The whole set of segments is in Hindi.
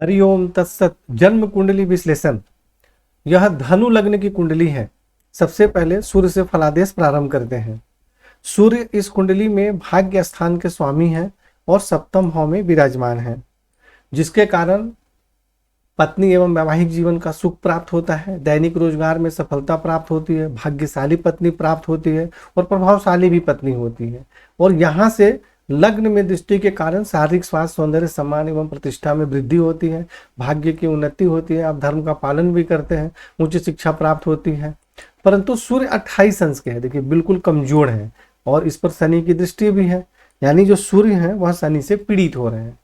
हरिओम तत्सत। जन्म कुंडली विश्लेषण। यह धनु लग्न की कुंडली है। सबसे पहले सूर्य से फलादेश प्रारंभ करते हैं। सूर्य इस कुंडली में भाग्य स्थान के स्वामी हैं और सप्तम भाव में विराजमान हैं, जिसके कारण पत्नी एवं वैवाहिक जीवन का सुख प्राप्त होता है, दैनिक रोजगार में सफलता प्राप्त होती है, भाग्यशाली पत्नी प्राप्त होती है और प्रभावशाली भी पत्नी होती है। और यहाँ से लग्न में दृष्टि के कारण शारीरिक स्वास्थ्य, सौंदर्य, सम्मान एवं प्रतिष्ठा में वृद्धि होती है, भाग्य की उन्नति होती है, आप धर्म का पालन भी करते हैं, उच्च शिक्षा प्राप्त होती है। परंतु सूर्य 28 अंश के है, देखिए बिल्कुल कमजोर है और इस पर शनि की दृष्टि भी है, यानी जो सूर्य है वह शनि से पीड़ित हो रहे हैं।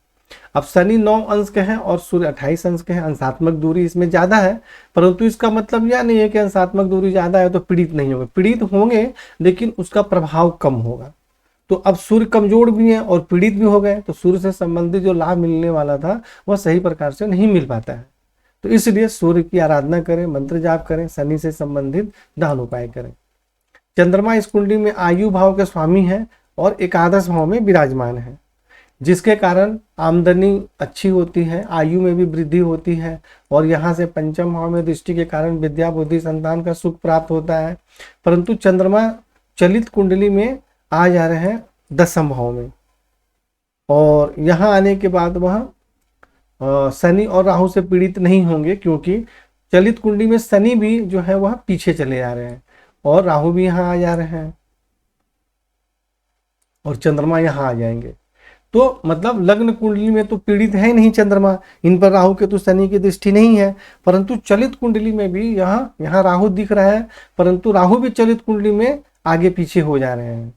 अब शनि 9 अंश के हैं और सूर्य 28 अंश के हैं। अंशात्मक दूरी इसमें ज्यादा है, परंतु इसका मतलब यह नहीं है कि अंशात्मक दूरी ज्यादा है तो पीड़ित नहीं होंगे, पीड़ित होंगे लेकिन उसका प्रभाव कम होगा। तो अब सूर्य कमजोर भी है और पीड़ित भी हो गए, तो सूर्य से संबंधित जो लाभ मिलने वाला था वह सही प्रकार से नहीं मिल पाता है। तो इसलिए सूर्य की आराधना करें, मंत्र जाप करें, शनि से संबंधित दान उपाय करें। चंद्रमा इस कुंडली में आयु भाव के स्वामी है और एकादश भाव में विराजमान है, जिसके कारण आमदनी अच्छी होती है, आयु में भी वृद्धि होती है और यहाँ से पंचम भाव में दृष्टि के कारण विद्या, बुद्धि, संतान का सुख प्राप्त होता है। परंतु चंद्रमा चलित कुंडली में आ जा रहे हैं दसम भाव में और यहाँ आने के बाद वह शनि और राहु से पीड़ित नहीं होंगे, क्योंकि चलित कुंडली में शनि भी जो है वह पीछे चले जा रहे हैं और राहु भी यहाँ आ जा रहे हैं और चंद्रमा यहाँ आ जाएंगे। तो मतलब लग्न कुंडली में तो पीड़ित है नहीं चंद्रमा, इन पर राहु के तो शनि की दृष्टि नहीं है, परंतु चलित कुंडली में भी यहाँ राहु दिख रहा है, परंतु राहु भी चलित कुंडली में आगे पीछे हो जा रहे हैं।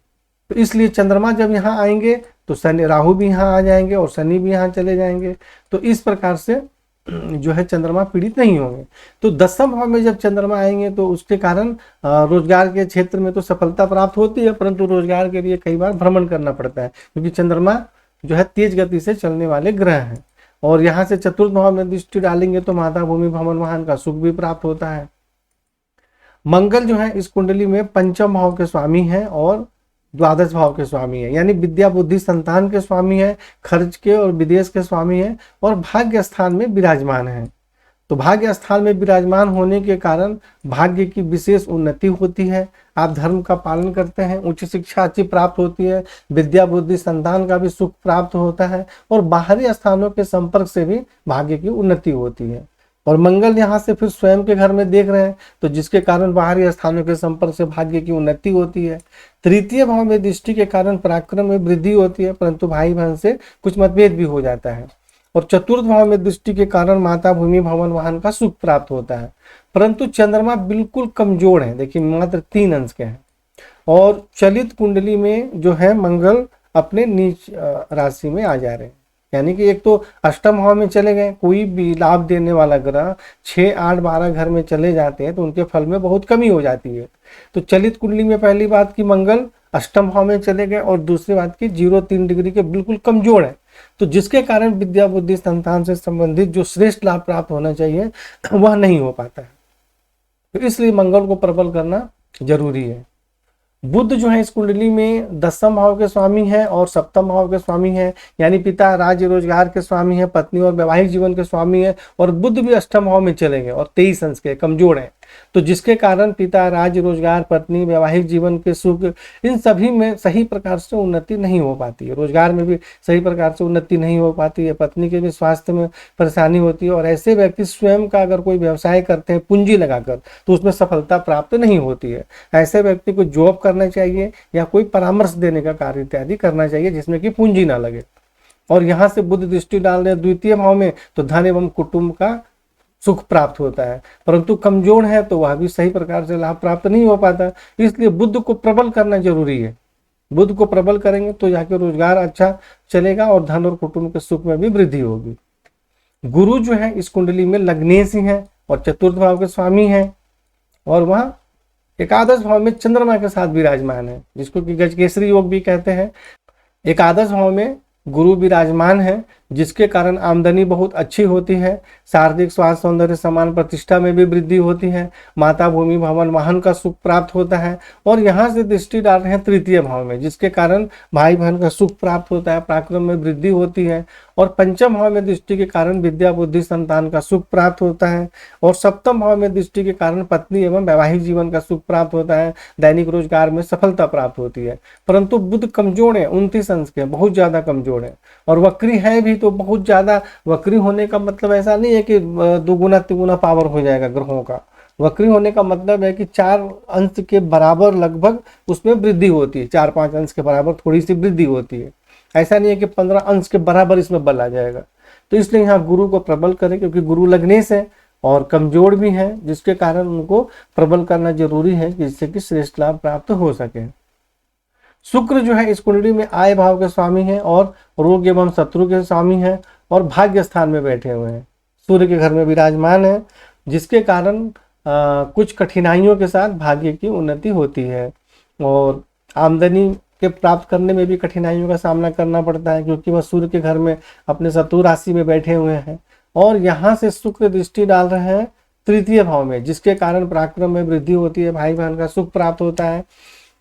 तो इसलिए चंद्रमा जब यहाँ आएंगे तो शनि, राहु भी यहाँ आ जाएंगे और शनि भी यहाँ चले जाएंगे। तो इस प्रकार से जो है चंद्रमा पीड़ित नहीं होंगे। तो दसम भाव में जब चंद्रमा आएंगे तो उसके कारण रोजगार के क्षेत्र में तो सफलता प्राप्त होती है, परंतु रोजगार के लिए कई बार भ्रमण करना पड़ता है, क्योंकि चंद्रमा जो है तेज गति से चलने वाले ग्रह हैं। और यहाँ से चतुर्थ भाव में दृष्टि डालेंगे तो माता, भूमि, भवन, वाहन का सुख भी प्राप्त होता है। मंगल जो है इस कुंडली में पंचम भाव के स्वामी है और द्वादश भाव के स्वामी है, यानी विद्या, बुद्धि, संतान के स्वामी है, खर्च के और विदेश के स्वामी है और भाग्य स्थान में विराजमान है। तो भाग्य स्थान में विराजमान होने के कारण भाग्य की विशेष उन्नति होती है, आप धर्म का पालन करते हैं, उच्च शिक्षा अच्छी प्राप्त होती है, विद्या, बुद्धि, संतान का भी सुख प्राप्त होता है और बाहरी स्थानों के संपर्क से भी भाग्य की उन्नति होती है। और मंगल यहाँ से फिर स्वयं के घर में देख रहे हैं, तो जिसके कारण बाहरी स्थानों के संपर्क से भाग्य की उन्नति होती है। तृतीय भाव में दृष्टि के कारण पराक्रम में वृद्धि होती है, परंतु भाई बहन से कुछ मतभेद भी हो जाता है। और चतुर्थ भाव में दृष्टि के कारण माता, भूमि, भवन, वाहन का सुख प्राप्त होता है। परंतु चंद्रमा बिल्कुल कमजोर है, देखिए मात्र 3 अंश के हैं और चलित कुंडली में जो है मंगल अपने नीच राशि में आ जा रहे हैं, यानी कि एक तो अष्टम भाव में चले गए, कोई भी लाभ देने वाला ग्रह 6, 8, 12 घर में चले जाते हैं तो उनके फल में बहुत कमी हो जाती है। तो चलित कुंडली में पहली बात की मंगल अष्टम भाव में चले गए और दूसरी बात की 0-3 डिग्री के बिल्कुल कमजोर है, तो जिसके कारण विद्या, बुद्धि, संतान से संबंधित जो श्रेष्ठ लाभ प्राप्त होना चाहिए वह नहीं हो पाता है। तो इसलिए मंगल को प्रबल करना जरूरी है। बुध जो है इस कुंडली में दसम भाव के स्वामी है और सप्तम भाव के स्वामी है, यानी पिता, राज्य, रोजगार के स्वामी है, पत्नी और वैवाहिक जीवन के स्वामी है और बुध भी अष्टम भाव में चले गए और 23 अंश के कमजोर है। तो जिसके कारण पिता, राज्य, रोजगार, पत्नी, वैवाहिक जीवन के सुख, इन सभी में सही प्रकार से उन्नति नहीं हो पाती है। रोजगार में भी सही प्रकार से उन्नति नहीं हो पाती है, पत्नी के भी स्वास्थ्य में परेशानी होती है और ऐसे व्यक्ति स्वयं का अगर कोई व्यवसाय करते हैं पूंजी लगाकर तो उसमें सफलता प्राप्त नहीं होती है। ऐसे व्यक्ति को जॉब करना चाहिए या कोई परामर्श देने का कार्य इत्यादि करना चाहिए जिसमें कि पूंजी ना लगे। और यहाँ से बुध दृष्टि डाल रहे द्वितीय भाव में तो धन एवं कुटुंब का सुख प्राप्त होता है, परंतु कमजोर है तो वह भी सही प्रकार से लाभ प्राप्त नहीं हो पाता। इसलिए बुध को प्रबल करना जरूरी है। बुध को प्रबल करेंगे तो जाके रोजगार अच्छा चलेगा और धन और कुटुंब के सुख में भी वृद्धि होगी। गुरु जो है इस कुंडली में लग्नेश ही है और चतुर्थ भाव के स्वामी है और वह एकादश भाव में चंद्रमा के साथ विराजमान है, जिसको कि गजकेसरी योग भी कहते हैं। एकादश भाव में गुरु विराजमान है, जिसके कारण आमदनी बहुत अच्छी होती है। शारीरिक स्वास्थ्य सौंदर्य सम्मान प्रतिष्ठा में भी वृद्धि होती है। माता भूमि भवन वाहन का सुख प्राप्त होता है। और यहाँ से दृष्टि डाल रहे हैं तृतीय भाव में, जिसके कारण भाई बहन का सुख प्राप्त होता है, पराक्रम में वृद्धि होती है। और पंचम भाव में दृष्टि के कारण विद्या बुद्धि संतान का सुख प्राप्त होता है। और सप्तम भाव में दृष्टि के कारण पत्नी एवं वैवाहिक जीवन का सुख प्राप्त होता है। दैनिक रोजगार में सफलता प्राप्त होती है। परंतु बुध कमजोर है, 29 अंश के, बहुत ज्यादा कमजोर है। और वक्री है भी तो बहुत ज्यादा। वक्री होने का मतलब ऐसा नहीं है कि दुगुना तिगुना पावर हो जाएगा ग्रहों का। वक्री होने का मतलब है कि 4 अंश के बराबर लगभग उसमें वृद्धि होती है, 4-5 अंश के बराबर थोड़ी सी वृद्धि होती है। ऐसा नहीं है कि 15 अंश के बराबर इसमें बल आ जाएगा। तो इसलिए यहाँ गुरु को प्रबल करें, क्योंकि गुरु लग्नेश है और कमजोर भी है, जिसके कारण उनको प्रबल करना जरूरी है, जिससे कि श्रेष्ठ लाभ प्राप्त हो सके। शुक्र जो है इस कुंडली में आय भाव के स्वामी है और रोग एवं शत्रु के स्वामी है और भाग्य स्थान में बैठे हुए हैं, सूर्य के घर में विराजमान है, जिसके कारण कुछ कठिनाइयों के साथ भाग्य की उन्नति होती है। और आमदनी के प्राप्त करने में भी कठिनाइयों का सामना करना पड़ता है, क्योंकि वह सूर्य के घर में अपने शत्रु राशि में बैठे हुए हैं। और यहाँ से शुक्र दृष्टि डाल रहे हैं तृतीय भाव में, जिसके कारण पराक्रम में वृद्धि होती है, भाई बहन का सुख प्राप्त होता है।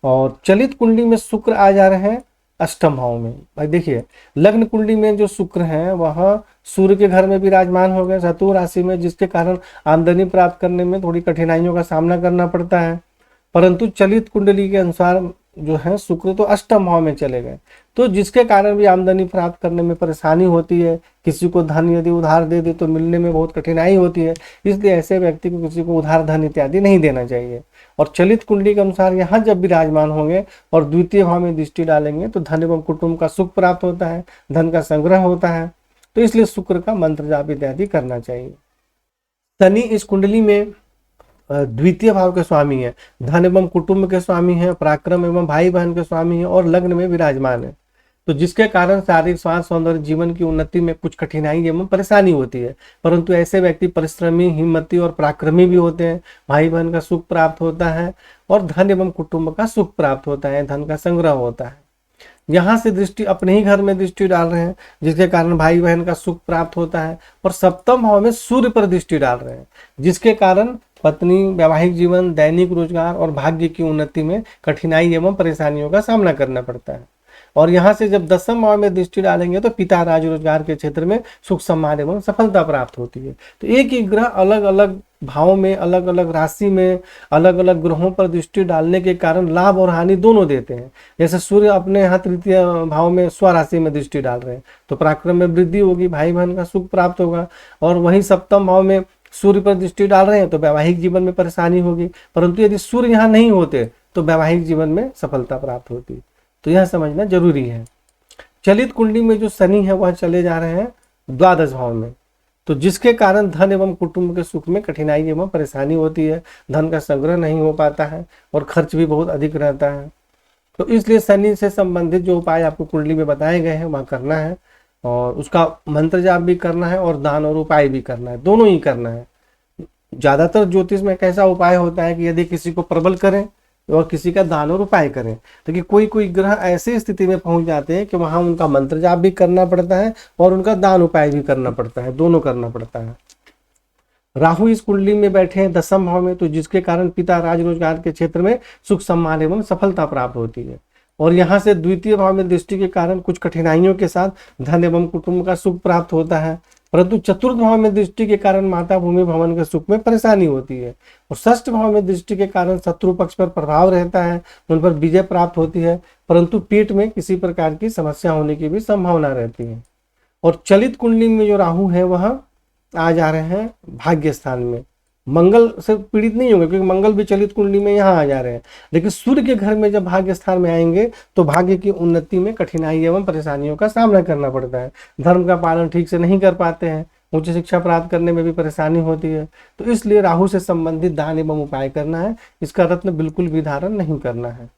और चलित कुंडली में शुक्र आ जा रहे हैं अष्टम भाव में। भाई देखिए, लग्न कुंडली में जो शुक्र है वह सूर्य के घर में विराजमान हो गए शत्रु राशि में, जिसके कारण आमदनी प्राप्त करने में थोड़ी कठिनाइयों का सामना करना पड़ता है। परंतु चलित कुंडली के अनुसार जो है शुक्र तो अष्टम भाव में चले गए, तो जिसके कारण भी आमदनी प्राप्त करने में परेशानी होती है। किसी को धन यदि उधार दे दे तो मिलने में बहुत कठिनाई होती है, इसलिए ऐसे व्यक्ति को किसी को उधार धन इत्यादि नहीं देना चाहिए। और चलित कुंडली के अनुसार यहाँ जब विराजमान होंगे और द्वितीय भाव में दृष्टि डालेंगे तो धन एवं कुटुंब का सुख प्राप्त होता है, धन का संग्रह होता है। तो इसलिए शुक्र का मंत्र जाप इत्यादि करना चाहिए। शनि इस कुंडली में द्वितीय भाव के स्वामी है, धन एवं कुटुंब के स्वामी है, पराक्रम एवं भाई बहन के स्वामी है और लग्न में विराजमान है। तो जिसके कारण शारीरिक स्वास्थ्य सौंदर्य जीवन की उन्नति में कुछ कठिनाई एवं परेशानी होती है। परंतु ऐसे व्यक्ति परिश्रमी, हिम्मती और पराक्रमी भी होते हैं। भाई बहन का सुख प्राप्त होता है और धन एवं कुटुंब का सुख प्राप्त होता है, धन का संग्रह होता है। यहाँ से दृष्टि अपने ही घर में दृष्टि डाल रहे हैं, जिसके कारण भाई बहन का सुख प्राप्त होता है। और सप्तम भाव में सूर्य पर दृष्टि डाल रहे हैं, जिसके कारण पत्नी, वैवाहिक जीवन, दैनिक रोजगार और भाग्य की उन्नति में कठिनाई एवं परेशानियों का सामना करना पड़ता है। और यहाँ से जब दसम भाव में दृष्टि डालेंगे तो पिता राज रोजगार के क्षेत्र में सुख सम्मान एवं सफलता प्राप्त होती है। तो एक ही ग्रह अलग अलग भाव में, अलग अलग राशि में, अलग अलग ग्रहों पर दृष्टि डालने के कारण लाभ और हानि दोनों देते हैं। जैसे सूर्य अपने यहाँ तृतीय भाव में स्वराशि में दृष्टि डाल रहे हैं तो पराक्रम में वृद्धि होगी, भाई बहन का सुख प्राप्त होगा। और वहीं सप्तम भाव में सूर्य पर दृष्टि डाल रहे हैं तो वैवाहिक जीवन में परेशानी होगी। परंतु यदि सूर्य यहाँ नहीं होते तो वैवाहिक जीवन में सफलता प्राप्त होती। तो यह समझना जरूरी है। चलित कुंडली में जो शनि है वह चले जा रहे हैं द्वादश भाव में, तो जिसके कारण धन एवं कुटुंब के सुख में कठिनाई एवं परेशानी होती है, धन का संग्रह नहीं हो पाता है और खर्च भी बहुत अधिक रहता है। तो इसलिए शनि से संबंधित जो उपाय आपको कुंडली में बताए गए हैं वह करना है, और उसका मंत्र जाप भी करना है और दान और उपाय भी करना है, दोनों ही करना है। ज्यादातर ज्योतिष में कैसा उपाय होता है कि यदि किसी को प्रबल करें और किसी का दान और उपाय करें, लेकिन कोई ग्रह ऐसी स्थिति में पहुंच जाते हैं कि वहां उनका मंत्र जाप भी करना पड़ता है और उनका दान उपाय भी करना पड़ता है, दोनों करना पड़ता है। राहु इस कुंडली में बैठे हैं दसम भाव में, तो जिसके कारण पिता राज रोजगार के क्षेत्र में सुख सम्मान एवं सफलता प्राप्त होती है। और यहाँ से द्वितीय भाव में दृष्टि के कारण कुछ कठिनाइयों के साथ धन एवं कुटुंब का सुख प्राप्त होता है। परंतु चतुर्थ भाव में दृष्टि के कारण माता भूमि भवन के सुख में परेशानी होती है। और षष्ठ भाव में दृष्टि के कारण शत्रु पक्ष पर प्रभाव रहता है, उन पर विजय प्राप्त होती है, परंतु पेट में किसी प्रकार की समस्या होने की भी संभावना रहती है। और चलित कुंडली में जो राहु है वह आ जा रहे हैं भाग्य स्थान में। मंगल से पीड़ित नहीं होंगे क्योंकि मंगल भी चलित कुंडली में यहाँ आ जा रहे हैं, लेकिन सूर्य के घर में जब भाग्य स्थान में आएंगे तो भाग्य की उन्नति में कठिनाई एवं परेशानियों का सामना करना पड़ता है। धर्म का पालन ठीक से नहीं कर पाते हैं, उच्च शिक्षा प्राप्त करने में भी परेशानी होती है। तो इसलिए राहु से संबंधित दान एवं उपाय करना है, इसका रत्न बिल्कुल भी धारण नहीं करना है।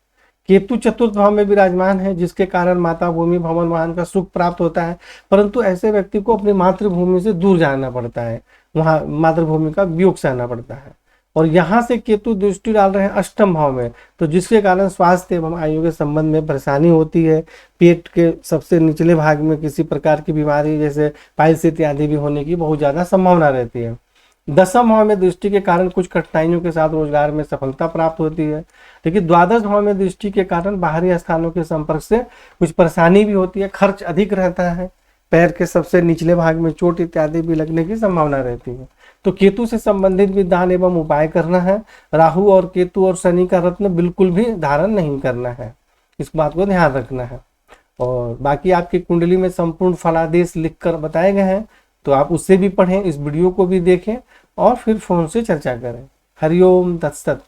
केतु चतुर्थ भाव में विराजमान है, जिसके कारण माता भूमि भवन वाहन का सुख प्राप्त होता है, परंतु ऐसे व्यक्ति को अपनी मातृभूमि से दूर जाना पड़ता है, वहां मातृभूमि का वियोग सहना पड़ता है। और यहाँ से केतु दृष्टि डाल रहे हैं अष्टम भाव में, तो जिसके कारण स्वास्थ्य एवं आयु के संबंध में परेशानी होती है। पेट के सबसे निचले भाग में किसी प्रकार की बीमारी जैसे पाइल्स इत्यादि भी होने की बहुत ज़्यादा संभावना रहती है। दसम भाव में दृष्टि के कारण कुछ कठिनाइयों के साथ रोजगार में सफलता प्राप्त होती है, लेकिन द्वादश भाव में दृष्टि के कारण बाहरी स्थानों के संपर्क से कुछ परेशानी भी होती है, खर्च अधिक रहता है, पैर के सबसे निचले भाग में चोट इत्यादि भी लगने की संभावना रहती है। तो केतु से संबंधित भी दान एवं उपाय करना है। राहु और केतु और शनि का रत्न बिल्कुल भी धारण नहीं करना है, इस बात को ध्यान रखना है। और बाकी आपकी कुंडली में संपूर्ण फलादेश लिखकर बताए गए हैं, तो आप उससे भी पढ़ें, इस वीडियो को भी देखें और फिर फोन से चर्चा करें। हरिओम तत्सत।